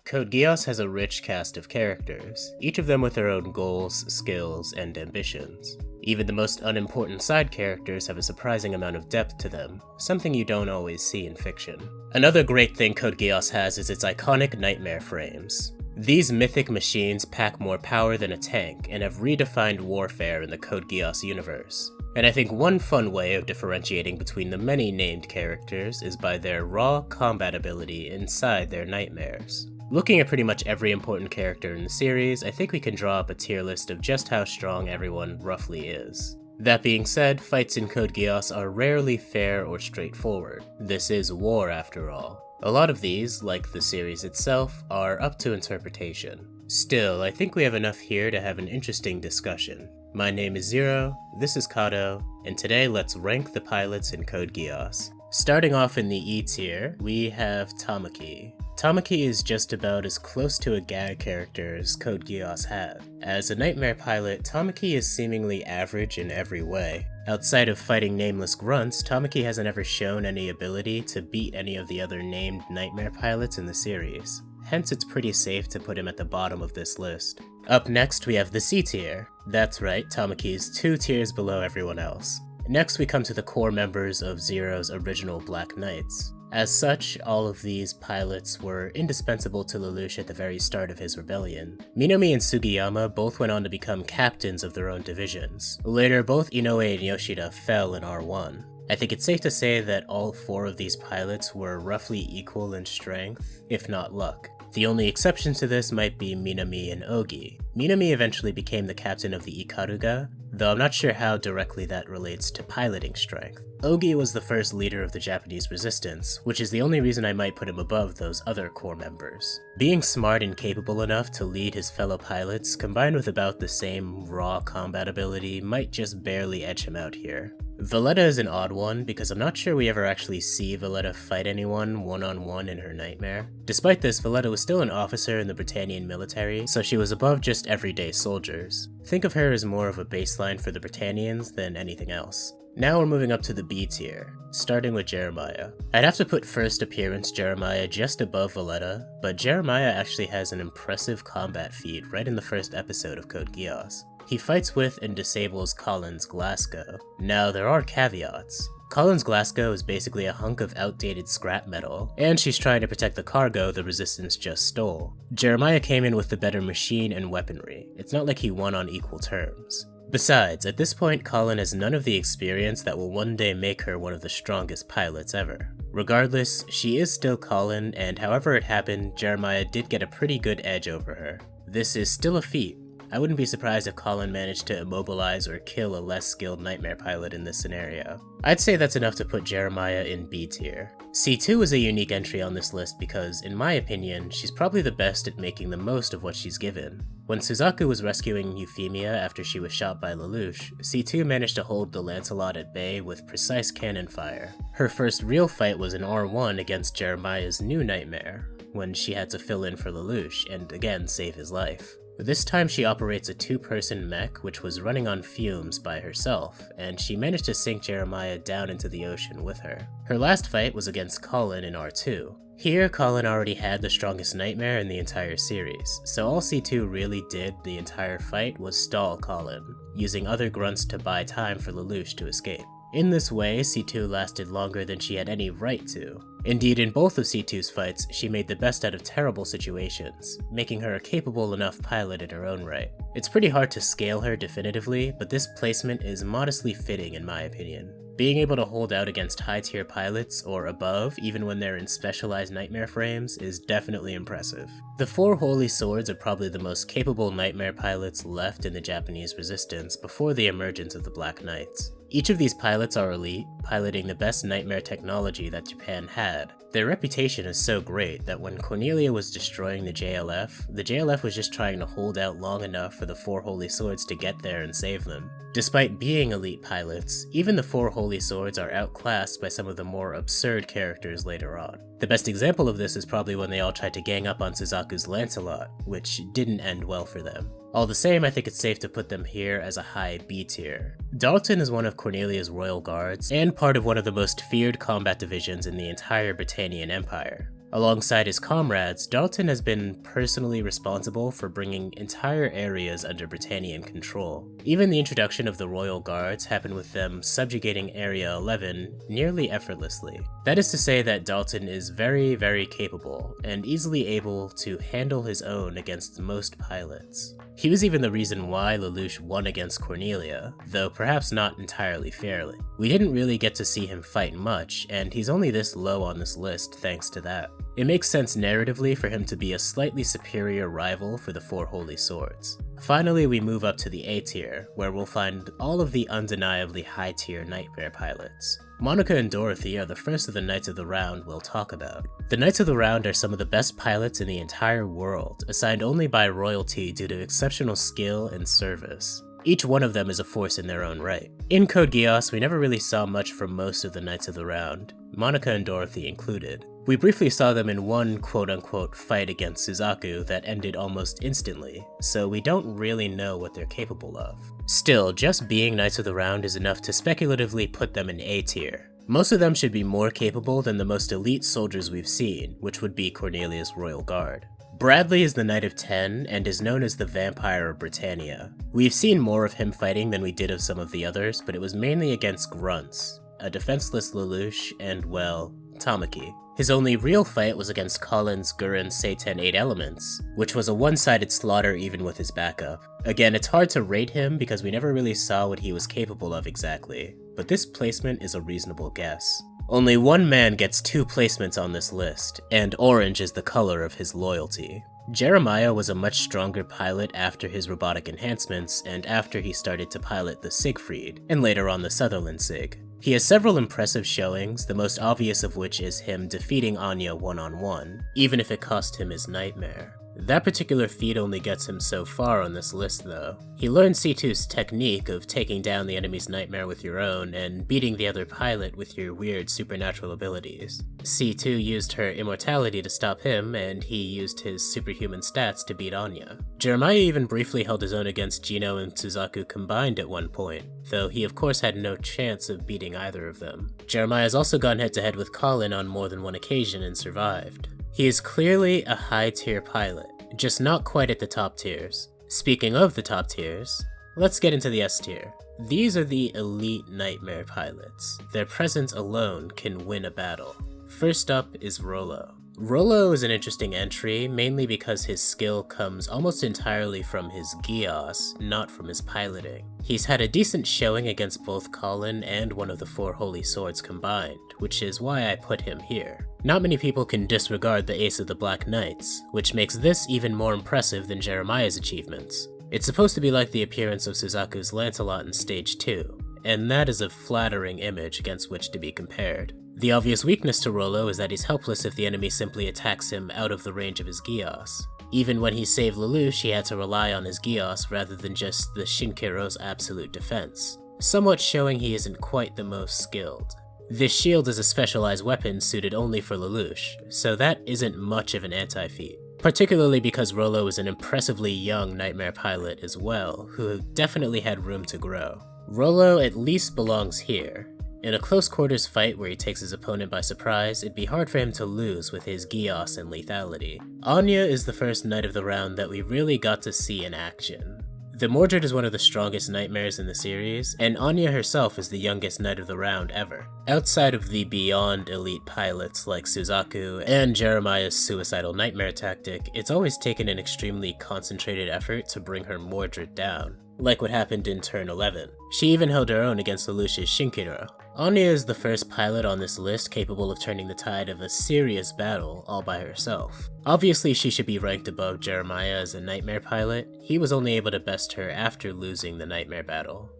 Code Geass has a rich cast of characters, each of them with their own goals, skills, and ambitions. Even the most unimportant side characters have a surprising amount of depth to them, something you don't always see in fiction. Another great thing Code Geass has is its iconic Knightmare frames. These mythic machines pack more power than a tank and have redefined warfare in the Code Geass universe. And I think one fun way of differentiating between the many named characters is by their raw combat ability inside their nightmares. Looking at pretty much every important character in the series, I think we can draw up a tier list of just how strong everyone roughly is. That being said, fights in Code Geass are rarely fair or straightforward. This is war after all. A lot of these, like the series itself, are up to interpretation. Still, I think we have enough here to have an interesting discussion. My name is Zero, this is Kato, and today let's rank the pilots in Code Geass. Starting off in the E tier, we have Tamaki. Tamaki is just about as close to a gag character as Code Geass had. As a Knightmare pilot, Tamaki is seemingly average in every way. Outside of fighting nameless grunts, Tamaki hasn't ever shown any ability to beat any of the other named Knightmare pilots in the series. Hence it's pretty safe to put him at the bottom of this list. Up next we have the C tier. That's right, Tamaki is 2 tiers below everyone else. Next we come to the core members of Zero's original Black Knights. As such, all of these pilots were indispensable to Lelouch at the very start of his rebellion. Minami and Sugiyama both went on to become captains of their own divisions. Later, both Inoue and Yoshida fell in R1. I think it's safe to say that all 4 of these pilots were roughly equal in strength, if not luck. The only exceptions to this might be Minami and Ogi. Minami eventually became the captain of the Ikaruga, though I'm not sure how directly that relates to piloting strength. Ogi was the first leader of the Japanese resistance, which is the only reason I might put him above those other core members. Being smart and capable enough to lead his fellow pilots, combined with about the same raw combat ability, might just barely edge him out here. Valletta is an odd one because I'm not sure we ever actually see Valletta fight anyone one-on-one in her Knightmare. Despite this, Valletta was still an officer in the Britannian military, so she was above just everyday soldiers. Think of her as more of a baseline for the Britannians than anything else. Now we're moving up to the B tier, starting with Jeremiah. I'd have to put first appearance Jeremiah just above Valletta, but Jeremiah actually has an impressive combat feat right in the first episode of Code Geass. He fights with and disables Colin's Glasgow. Now there are caveats. Colin's Glasgow is basically a hunk of outdated scrap metal, and she's trying to protect the cargo the Resistance just stole. Jeremiah came in with the better machine and weaponry. It's not like he won on equal terms. Besides, at this point Colin has none of the experience that will one day make her one of the strongest pilots ever. Regardless, she is still Colin, and however it happened, Jeremiah did get a pretty good edge over her. This is still a feat. I wouldn't be surprised if Colin managed to immobilize or kill a less skilled Knightmare pilot in this scenario. I'd say that's enough to put Jeremiah in B tier. C2 is a unique entry on this list because, in my opinion, she's probably the best at making the most of what she's given. When Suzaku was rescuing Euphemia after she was shot by Lelouch, C2 managed to hold the Lancelot at bay with precise cannon fire. Her first real fight was in R1 against Jeremiah's new Knightmare, when she had to fill in for Lelouch and again save his life. This time she operates a 2-person mech which was running on fumes by herself, and she managed to sink Jeremiah down into the ocean with her. Her last fight was against Colin in R2. Here, Colin already had the strongest Knightmare in the entire series, so all C2 really did the entire fight was stall Colin, using other grunts to buy time for Lelouch to escape. In this way, C2 lasted longer than she had any right to. Indeed, in both of C2's fights, she made the best out of terrible situations, making her a capable enough pilot in her own right. It's pretty hard to scale her definitively, but this placement is modestly fitting in my opinion. Being able to hold out against high-tier pilots or above, even when they're in specialized Knightmare frames, is definitely impressive. The 4 Holy Swords are probably the most capable Knightmare pilots left in the Japanese resistance before the emergence of the Black Knights. Each of these pilots are elite, piloting the best Knightmare technology that Japan had. Their reputation is so great that when Cornelia was destroying the JLF was just trying to hold out long enough for the 4 Holy Swords to get there and save them. Despite being elite pilots, even the 4 Holy Swords are outclassed by some of the more absurd characters later on. The best example of this is probably when they all tried to gang up on Suzaku's Lancelot, which didn't end well for them. All the same, I think it's safe to put them here as a high B tier. Dalton is one of Cornelia's royal guards, and part of one of the most feared combat divisions in the entire Britannian Empire. Alongside his comrades, Dalton has been personally responsible for bringing entire areas under Britannian control. Even the introduction of the Royal Guards happened with them subjugating Area 11 nearly effortlessly. That is to say that Dalton is very, very capable, and easily able to handle his own against most pilots. He was even the reason why Lelouch won against Cornelia, though perhaps not entirely fairly. We didn't really get to see him fight much, and he's only this low on this list thanks to that. It makes sense narratively for him to be a slightly superior rival for the Four Holy Swords. Finally, we move up to the A tier, where we'll find all of the undeniably high tier Knightmare pilots. Monica and Dorothy are the first of the Knights of the Round we'll talk about. The Knights of the Round are some of the best pilots in the entire world, assigned only by royalty due to exceptional skill and service. Each one of them is a force in their own right. In Code Geass, we never really saw much from most of the Knights of the Round, Monica and Dorothy included. We briefly saw them in one quote-unquote fight against Suzaku that ended almost instantly, so we don't really know what they're capable of. Still, just being Knights of the Round is enough to speculatively put them in A tier. Most of them should be more capable than the most elite soldiers we've seen, which would be Cornelia's Royal Guard. Bradley is the Knight of 10 and is known as the Vampire of Britannia. We've seen more of him fighting than we did of some of the others, but it was mainly against grunts, a defenseless Lelouch, and, well, Tamaki. His only real fight was against Colin's Gurren Seitan 8 Elements, which was a one-sided slaughter even with his backup. Again, it's hard to rate him because we never really saw what he was capable of exactly, but this placement is a reasonable guess. Only one man gets 2 placements on this list, and orange is the color of his loyalty. Jeremiah was a much stronger pilot after his robotic enhancements and after he started to pilot the Siegfried, and later on the Sutherland Sig. He has several impressive showings, the most obvious of which is him defeating Anya one-on-one, even if it cost him his Knightmare. That particular feat only gets him so far on this list though. He learned C2's technique of taking down the enemy's Knightmare with your own and beating the other pilot with your weird supernatural abilities. C2 used her immortality to stop him, and he used his superhuman stats to beat Anya. Jeremiah even briefly held his own against Gino and Suzaku combined at one point, though he of course had no chance of beating either of them. Jeremiah's also gone head to head with Colin on more than one occasion and survived. He is clearly a high-tier pilot, just not quite at the top tiers. Speaking of the top tiers, let's get into the S tier. These are the elite Knightmare pilots. Their presence alone can win a battle. First up is Rollo. Rollo is an interesting entry, mainly because his skill comes almost entirely from his Geass, not from his piloting. He's had a decent showing against both Colin and one of the Four Holy Swords combined, which is why I put him here. Not many people can disregard the Ace of the Black Knights, which makes this even more impressive than Jeremiah's achievements. It's supposed to be like the appearance of Suzaku's Lancelot in Stage 2, and that is a flattering image against which to be compared. The obvious weakness to Rollo is that he's helpless if the enemy simply attacks him out of the range of his Geass. Even when he saved Lelouch, he had to rely on his Geass rather than just the Shinkiro's absolute defense, somewhat showing he isn't quite the most skilled. This shield is a specialized weapon suited only for Lelouch, so that isn't much of an anti-feat. Particularly because Rollo is an impressively young Knightmare pilot as well, who definitely had room to grow. Rollo at least belongs here. In a close quarters fight where he takes his opponent by surprise, it'd be hard for him to lose with his Geass and lethality. Anya is the first Knight of the Round that we really got to see in action. The Mordred is one of the strongest Knightmares in the series, and Anya herself is the youngest Knight of the Round ever. Outside of the beyond elite pilots like Suzaku and Jeremiah's suicidal Knightmare tactic, it's always taken an extremely concentrated effort to bring her Mordred down, like what happened in turn 11. She even held her own against Lelouch's Shinkiro. Anya is the first pilot on this list capable of turning the tide of a serious battle all by herself. Obviously she should be ranked above Jeremiah as a Knightmare pilot. He was only able to best her after losing the Knightmare battle.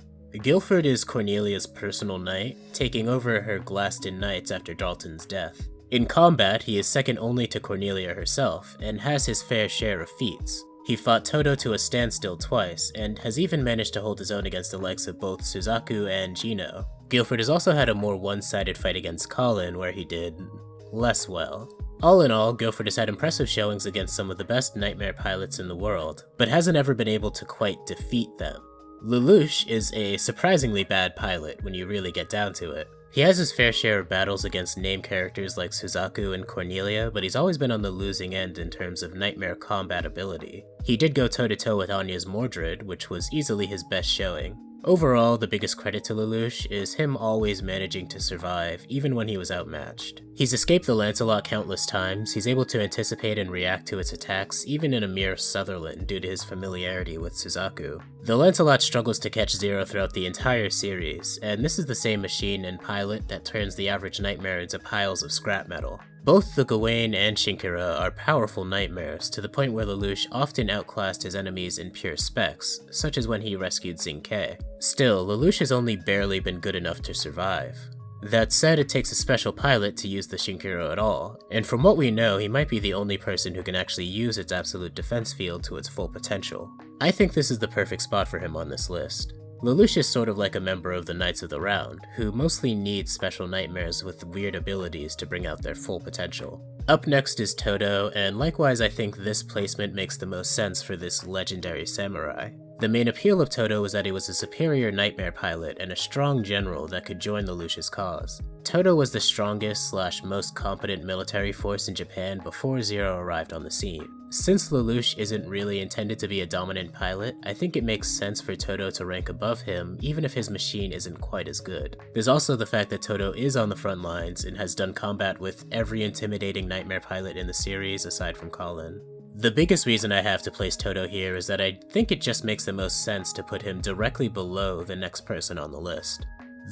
Guilford is Cornelia's personal knight, taking over her Glaston Knights after Dalton's death. In combat, he is second only to Cornelia herself, and has his fair share of feats. He fought Toto to a standstill twice, and has even managed to hold his own against the likes of both Suzaku and Gino. Guilford has also had a more one-sided fight against Colin where he did less well. All in all, Guilford has had impressive showings against some of the best Knightmare pilots in the world, but hasn't ever been able to quite defeat them. Lelouch is a surprisingly bad pilot when you really get down to it. He has his fair share of battles against name characters like Suzaku and Cornelia, but he's always been on the losing end in terms of Knightmare combat ability. He did go toe-to-toe with Anya's Mordred, which was easily his best showing. Overall, the biggest credit to Lelouch is him always managing to survive, even when he was outmatched. He's escaped the Lancelot countless times, he's able to anticipate and react to its attacks, even in a mere Sutherland due to his familiarity with Suzaku. The Lancelot struggles to catch Zero throughout the entire series, and this is the same machine and pilot that turns the average Knightmare into piles of scrap metal. Both the Gawain and Shinkira are powerful Knightmares, to the point where Lelouch often outclassed his enemies in pure specs, such as when he rescued Zinke. Still, Lelouch has only barely been good enough to survive. That said, it takes a special pilot to use the Shinkiro at all, and from what we know, he might be the only person who can actually use its absolute defense field to its full potential. I think this is the perfect spot for him on this list. Lelouch is sort of like a member of the Knights of the Round, who mostly need special Knightmares with weird abilities to bring out their full potential. Up next is Toto, and likewise I think this placement makes the most sense for this legendary samurai. The main appeal of Toto was that he was a superior Knightmare pilot and a strong general that could join Lelouch's cause. Toto was the strongest / most competent military force in Japan before Zero arrived on the scene. Since Lelouch isn't really intended to be a dominant pilot, I think it makes sense for Toto to rank above him even if his machine isn't quite as good. There's also the fact that Toto is on the front lines and has done combat with every intimidating Knightmare pilot in the series aside from Colin. The biggest reason I have to place Toto here is that I think it just makes the most sense to put him directly below the next person on the list.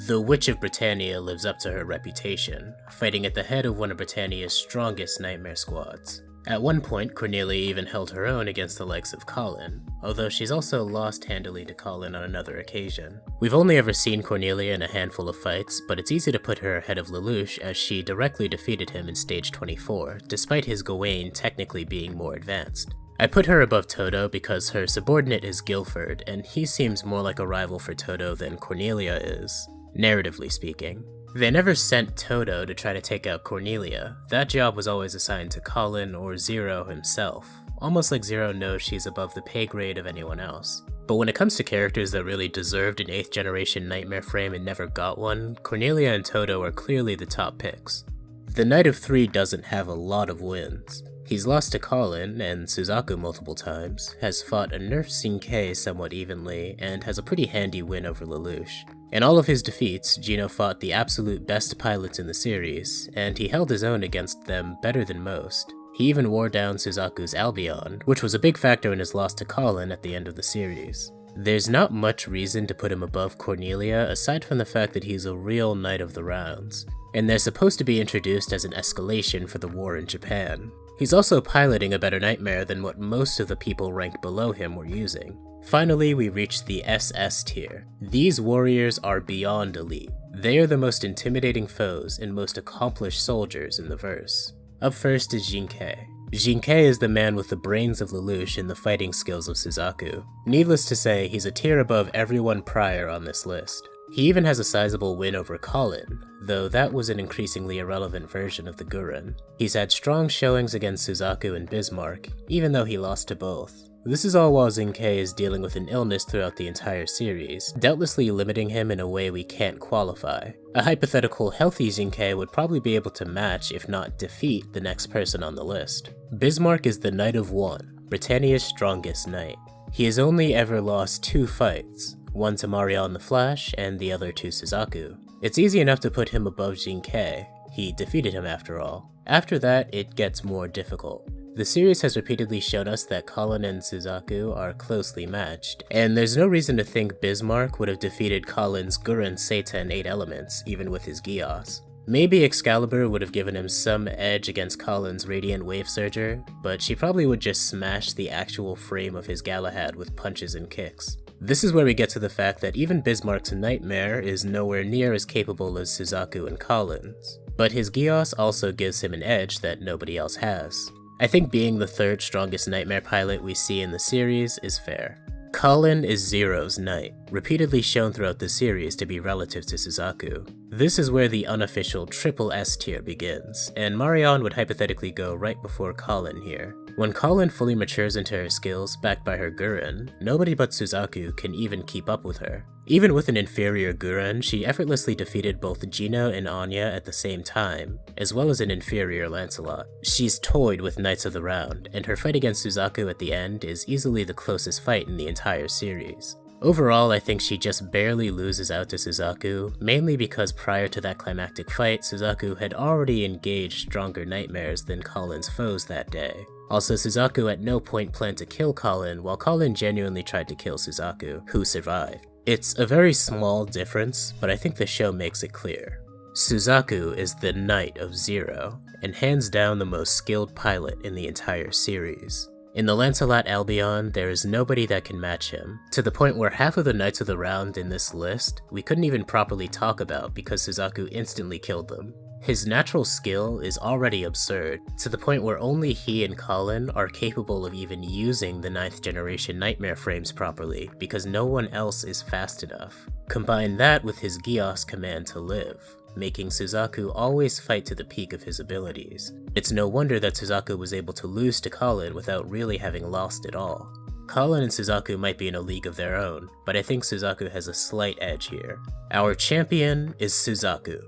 The Witch of Britannia lives up to her reputation, fighting at the head of one of Britannia's strongest Knightmare squads. At one point, Cornelia even held her own against the likes of Colin, although she's also lost handily to Colin on another occasion. We've only ever seen Cornelia in a handful of fights, but it's easy to put her ahead of Lelouch as she directly defeated him in stage 24, despite his Gawain technically being more advanced. I put her above Toto because her subordinate is Guilford, and he seems more like a rival for Toto than Cornelia is, narratively speaking. They never sent Toto to try to take out Cornelia. That job was always assigned to Colin or Zero himself, almost like Zero knows she's above the pay grade of anyone else. But when it comes to characters that really deserved an 8th generation Knightmare frame and never got one, Cornelia and Toto are clearly the top picks. The Knight of 3 doesn't have a lot of wins. He's lost to Colin and Suzaku multiple times, has fought a nerfed Zinke somewhat evenly, and has a pretty handy win over Lelouch. In all of his defeats, Gino fought the absolute best pilots in the series, and he held his own against them better than most. He even wore down Suzaku's Albion, which was a big factor in his loss to Colin at the end of the series. There's not much reason to put him above Cornelia aside from the fact that he's a real Knight of the Rounds, and they're supposed to be introduced as an escalation for the war in Japan. He's also piloting a better Knightmare than what most of the people ranked below him were using. Finally, we reach the SS tier. These warriors are beyond elite. They are the most intimidating foes and most accomplished soldiers in the verse. Up first is Zinke. Zinke is the man with the brains of Lelouch and the fighting skills of Suzaku. Needless to say, he's a tier above everyone prior on this list. He even has a sizable win over Colin, though that was an increasingly irrelevant version of the Gurren. He's had strong showings against Suzaku and Bismarck, even though he lost to both. This is all while Zinke is dealing with an illness throughout the entire series, doubtlessly limiting him in a way we can't qualify. A hypothetical healthy Zinke would probably be able to match, if not defeat, the next person on the list. Bismarck is the Knight of 1, Britannia's strongest knight. He has only ever lost 2 fights, one to Marion the Flash and the other to Suzaku. It's easy enough to put him above Zinke, he defeated him after all. After that, it gets more difficult. The series has repeatedly shown us that Colin and Suzaku are closely matched, and there's no reason to think Bismarck would have defeated Colin's Gurren Seitan 8 elements, even with his Geass. Maybe Excalibur would have given him some edge against Colin's Radiant Wave Surger, but she probably would just smash the actual frame of his Galahad with punches and kicks. This is where we get to the fact that even Bismarck's Knightmare is nowhere near as capable as Suzaku and Colin's, but his Geass also gives him an edge that nobody else has. I think being the 3rd strongest Knightmare pilot we see in the series is fair. Colin is Zero's knight, repeatedly shown throughout the series to be relative to Suzaku. This is where the unofficial triple S tier begins, and Marion would hypothetically go right before Colin here. When Kallen fully matures into her skills backed by her Gurren, nobody but Suzaku can even keep up with her. Even with an inferior Gurren, she effortlessly defeated both Gina and Anya at the same time, as well as an inferior Lancelot. She's toyed with Knights of the Round, and her fight against Suzaku at the end is easily the closest fight in the entire series. Overall, I think she just barely loses out to Suzaku, mainly because prior to that climactic fight, Suzaku had already engaged stronger Knightmares than Kallen's foes that day. Also, Suzaku at no point planned to kill Kallen, while Kallen genuinely tried to kill Suzaku, who survived. It's a very small difference, but I think the show makes it clear. Suzaku is the Knight of Zero, and hands down the most skilled pilot in the entire series. In the Lancelot Albion, there is nobody that can match him, to the point where half of the Knights of the Round in this list we couldn't even properly talk about because Suzaku instantly killed them. His natural skill is already absurd, to the point where only he and Kallen are capable of even using the 9th generation Knightmare frames properly because no one else is fast enough. Combine that with his Geass command to live, making Suzaku always fight to the peak of his abilities. It's no wonder that Suzaku was able to lose to Kallen without really having lost at all. Kallen and Suzaku might be in a league of their own, but I think Suzaku has a slight edge here. Our champion is Suzaku.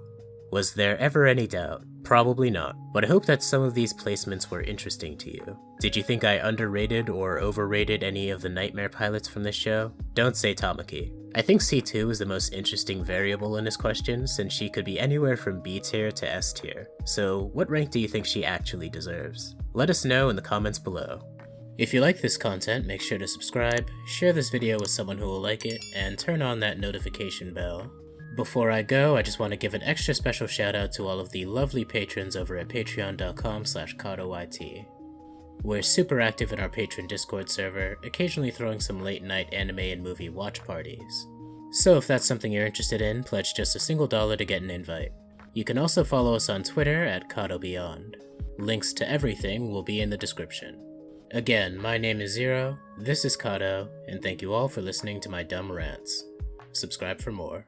Was there ever any doubt? Probably not, but I hope that some of these placements were interesting to you. Did you think I underrated or overrated any of the Knightmare pilots from this show? Don't say Tamaki. I think C2 is the most interesting variable in this question since she could be anywhere from B tier to S tier. So what rank do you think she actually deserves? Let us know in the comments below. If you like this content, make sure to subscribe, share this video with someone who will like it, and turn on that notification bell. Before I go, I just want to give an extra special shout out to all of the lovely patrons over at patreon.com/KatoYT. We're super active in our patron Discord server, occasionally throwing some late night anime and movie watch parties. So if that's something you're interested in, pledge just a single $1 to get an invite. You can also follow us on Twitter at KatoBeyond. Links to everything will be in the description. Again, my name is Zero, this is Kato, and thank you all for listening to my dumb rants. Subscribe for more.